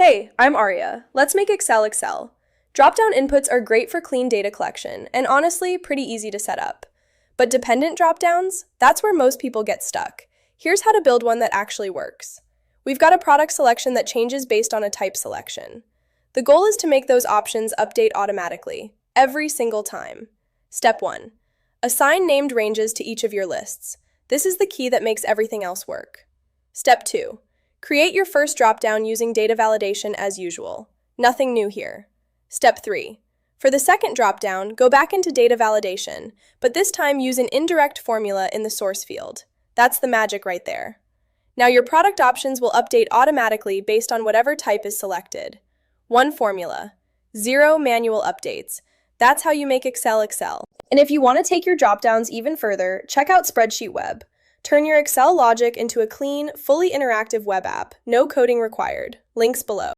Hey, I'm Aria. Let's make Excel Excel. Drop-down inputs are great for clean data collection, and honestly, pretty easy to set up. But dependent drop-downs? That's where most people get stuck. Here's how to build one that actually works. We've got a product selection that changes based on a type selection. The goal is to make those options update automatically, every single time. Step 1. Assign named ranges to each of your lists. This is the key that makes everything else work. Step 2. Create your first dropdown using data validation as usual. Nothing new here. Step 3. For the second dropdown, go back into data validation, but this time use an indirect formula in the source field. That's the magic right there. Now your product options will update automatically based on whatever type is selected. One formula. 0 manual updates. That's how you make Excel Excel. And if you want to take your dropdowns even further, check out SpreadsheetWeb. Turn your Excel logic into a clean, fully interactive web app. No coding required. Links below.